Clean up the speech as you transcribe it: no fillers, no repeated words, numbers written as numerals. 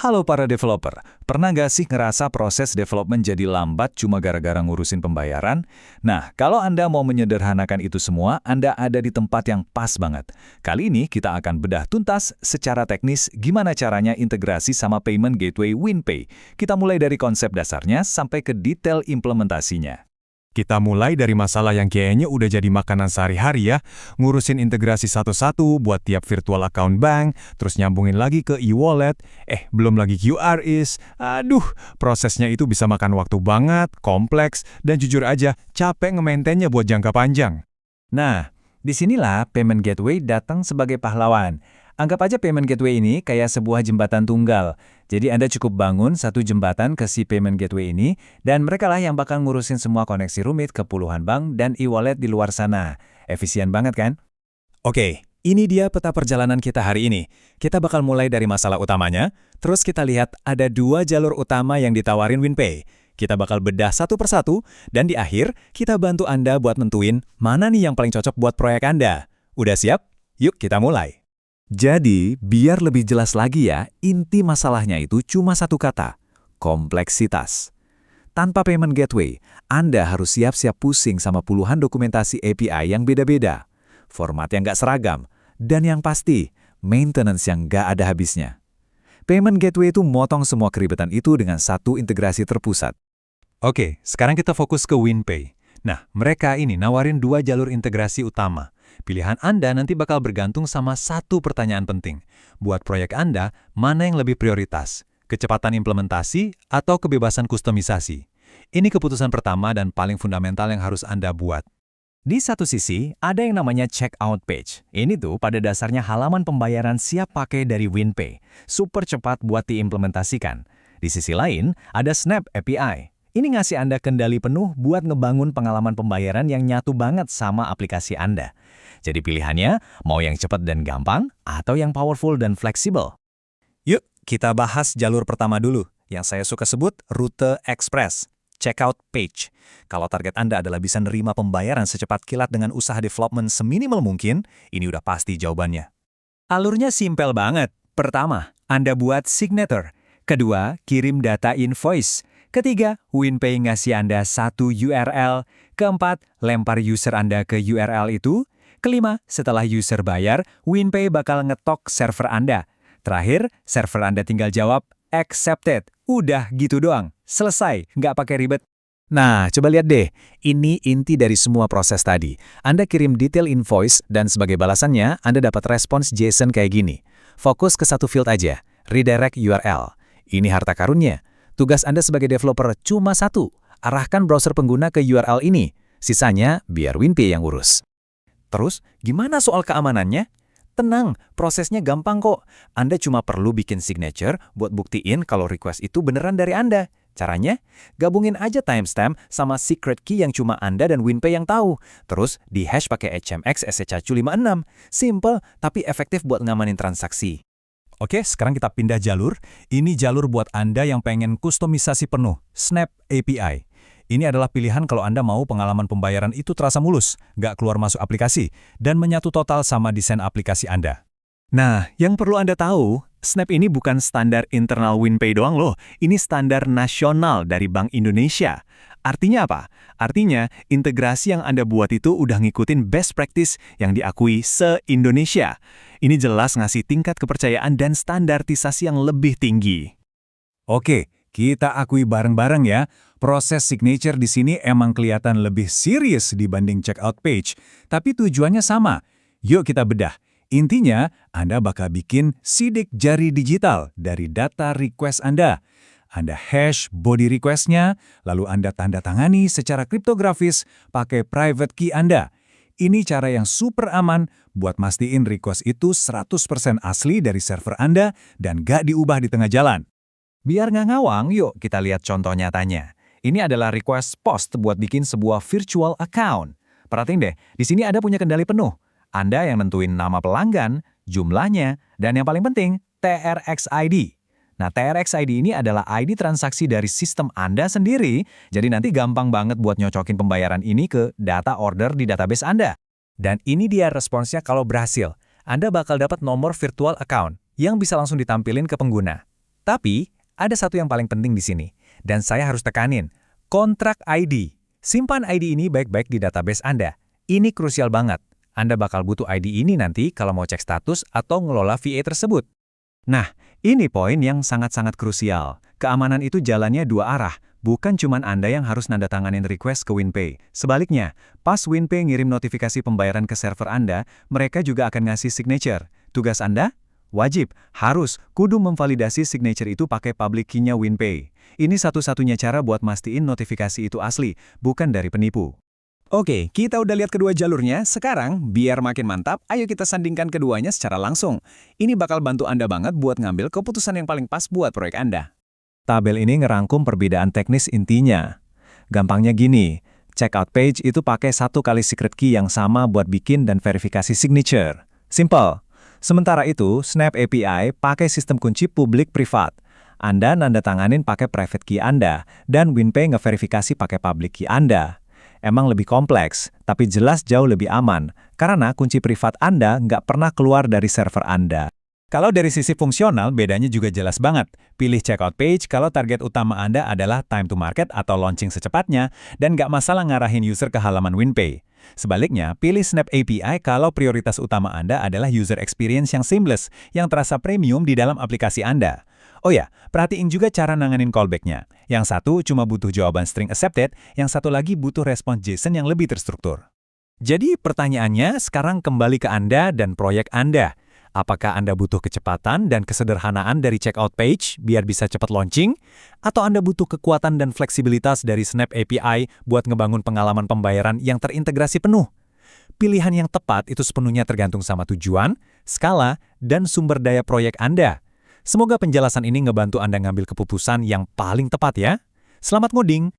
Halo para developer, pernah nggak sih ngerasa proses development jadi lambat cuma gara-gara ngurusin pembayaran? Nah, kalau Anda mau menyederhanakan itu semua, Anda ada di tempat yang pas banget. Kali ini kita akan bedah tuntas secara teknis gimana caranya integrasi sama payment gateway WinPay. Kita mulai dari konsep dasarnya sampai ke detail implementasinya. Kita mulai dari masalah yang kayaknya udah jadi makanan sehari-hari ya, ngurusin integrasi satu-satu buat tiap virtual account bank, terus nyambungin lagi ke e-wallet, belum lagi QRIS, aduh, prosesnya itu bisa makan waktu banget, kompleks, dan jujur aja, capek nge-maintainnya buat jangka panjang. Nah, disinilah payment gateway datang sebagai pahlawan. Anggap aja payment gateway ini kayak sebuah jembatan tunggal. Jadi Anda cukup bangun satu jembatan ke si payment gateway ini, dan merekalah yang bakal ngurusin semua koneksi rumit ke puluhan bank dan e-wallet di luar sana. Efisien banget kan? Oke, ini dia peta perjalanan kita hari ini. Kita bakal mulai dari masalah utamanya, terus kita lihat ada dua jalur utama yang ditawarin WinPay. Kita bakal bedah satu persatu, dan di akhir, kita bantu Anda buat nentuin mana nih yang paling cocok buat proyek Anda. Udah siap? Yuk kita mulai. Jadi, biar lebih jelas lagi ya, inti masalahnya itu cuma satu kata, kompleksitas. Tanpa payment gateway, Anda harus siap-siap pusing sama puluhan dokumentasi API yang beda-beda, format yang nggak seragam, dan yang pasti, maintenance yang nggak ada habisnya. Payment gateway itu motong semua keribetan itu dengan satu integrasi terpusat. Oke, sekarang kita fokus ke WinPay. Nah, mereka ini nawarin dua jalur integrasi utama. Pilihan Anda nanti bakal bergantung sama satu pertanyaan penting. Buat proyek Anda, mana yang lebih prioritas? Kecepatan implementasi atau kebebasan kustomisasi? Ini keputusan pertama dan paling fundamental yang harus Anda buat. Di satu sisi, ada yang namanya checkout page. Ini tuh pada dasarnya halaman pembayaran siap pakai dari WinPay. Super cepat buat diimplementasikan. Di sisi lain, ada Snap API. Ini ngasih Anda kendali penuh buat ngebangun pengalaman pembayaran yang nyatu banget sama aplikasi Anda. Jadi pilihannya, mau yang cepat dan gampang, atau yang powerful dan fleksibel. Yuk, kita bahas jalur pertama dulu, yang saya suka sebut rute ekspres, checkout page. Kalau target Anda adalah bisa nerima pembayaran secepat kilat dengan usaha development seminimal mungkin, ini udah pasti jawabannya. Alurnya simpel banget. Pertama, Anda buat signature. Kedua, kirim data invoice. Ketiga, WinPay ngasih Anda satu URL. Keempat, lempar user Anda ke URL itu. Kelima, setelah user bayar, WinPay bakal ngetok server Anda. Terakhir, server Anda tinggal jawab, accepted. Udah gitu doang. Selesai, nggak pakai ribet. Nah, coba lihat deh. Ini inti dari semua proses tadi. Anda kirim detail invoice, dan sebagai balasannya, Anda dapat respons JSON kayak gini. Fokus ke satu field aja, redirect URL. Ini harta karunnya. Tugas Anda sebagai developer cuma satu, arahkan browser pengguna ke URL ini. Sisanya, biar WinPay yang urus. Terus, gimana soal keamanannya? Tenang, prosesnya gampang kok. Anda cuma perlu bikin signature buat buktiin kalau request itu beneran dari Anda. Caranya, gabungin aja timestamp sama secret key yang cuma Anda dan WinPay yang tahu. Terus, di-hash pakai HMX SHA-56. Simple, tapi efektif buat ngamanin transaksi. Oke, sekarang kita pindah jalur. Ini jalur buat Anda yang pengen kustomisasi penuh, Snap API. Ini adalah pilihan kalau Anda mau pengalaman pembayaran itu terasa mulus, nggak keluar masuk aplikasi, dan menyatu total sama desain aplikasi Anda. Nah, yang perlu Anda tahu, Snap ini bukan standar internal WinPay doang loh, ini standar nasional dari Bank Indonesia. Artinya apa? Artinya, integrasi yang Anda buat itu udah ngikutin best practice yang diakui se-Indonesia. Ini jelas ngasih tingkat kepercayaan dan standarisasi yang lebih tinggi. Oke, kita akui bareng-bareng ya, proses signature di sini emang kelihatan lebih serius dibanding checkout page, tapi tujuannya sama. Yuk kita bedah. Intinya, Anda bakal bikin sidik jari digital dari data request Anda. Anda hash body request-nya, lalu Anda tanda tangani secara kriptografis pakai private key Anda. Ini cara yang super aman buat mastiin request itu 100% asli dari server Anda dan gak diubah di tengah jalan. Biar nggak ngawang, yuk kita lihat contoh nyatanya. Ini adalah request post buat bikin sebuah virtual account. Perhatiin deh, di sini Anda punya kendali penuh. Anda yang nentuin nama pelanggan, jumlahnya, dan yang paling penting, TRX ID. Nah, TRX ID ini adalah ID transaksi dari sistem Anda sendiri, jadi nanti gampang banget buat nyocokin pembayaran ini ke data order di database Anda. Dan ini dia responsnya kalau berhasil. Anda bakal dapat nomor virtual account yang bisa langsung ditampilin ke pengguna. Tapi, ada satu yang paling penting di sini, dan saya harus tekanin. Kontrak ID. Simpan ID ini baik-baik di database Anda. Ini krusial banget. Anda bakal butuh ID ini nanti kalau mau cek status atau ngelola VA tersebut. Nah, ini poin yang sangat-sangat krusial. Keamanan itu jalannya dua arah, bukan cuma Anda yang harus nandatanganin request ke WinPay. Sebaliknya, pas WinPay ngirim notifikasi pembayaran ke server Anda, mereka juga akan ngasih signature. Tugas Anda? Wajib, harus, kudu memvalidasi signature itu pakai public key-nya WinPay. Ini satu-satunya cara buat mastiin notifikasi itu asli, bukan dari penipu. Oke, kita udah lihat kedua jalurnya. Sekarang, biar makin mantap, ayo kita sandingkan keduanya secara langsung. Ini bakal bantu Anda banget buat ngambil keputusan yang paling pas buat proyek Anda. Tabel ini ngerangkum perbedaan teknis intinya. Gampangnya gini, checkout page itu pakai satu kali secret key yang sama buat bikin dan verifikasi signature. Simple. Sementara itu, Snap API pakai sistem kunci publik-privat. Anda nandatanganin pakai private key Anda, dan WinPay ngeverifikasi pakai public key Anda. Emang lebih kompleks, tapi jelas jauh lebih aman, karena kunci privat Anda nggak pernah keluar dari server Anda. Kalau dari sisi fungsional, bedanya juga jelas banget. Pilih checkout page kalau target utama Anda adalah time to market atau launching secepatnya, dan nggak masalah ngarahin user ke halaman WinPay. Sebaliknya, pilih Snap API kalau prioritas utama Anda adalah user experience yang seamless, yang terasa premium di dalam aplikasi Anda. Oh ya, perhatiin juga cara nanganin callback-nya. Yang satu cuma butuh jawaban string accepted, yang satu lagi butuh respons JSON yang lebih terstruktur. Jadi pertanyaannya sekarang kembali ke Anda dan proyek Anda. Apakah Anda butuh kecepatan dan kesederhanaan dari checkout page biar bisa cepat launching? Atau Anda butuh kekuatan dan fleksibilitas dari Snap API buat ngebangun pengalaman pembayaran yang terintegrasi penuh? Pilihan yang tepat itu sepenuhnya tergantung sama tujuan, skala, dan sumber daya proyek Anda. Semoga penjelasan ini ngebantu Anda ngambil keputusan yang paling tepat ya. Selamat ngoding!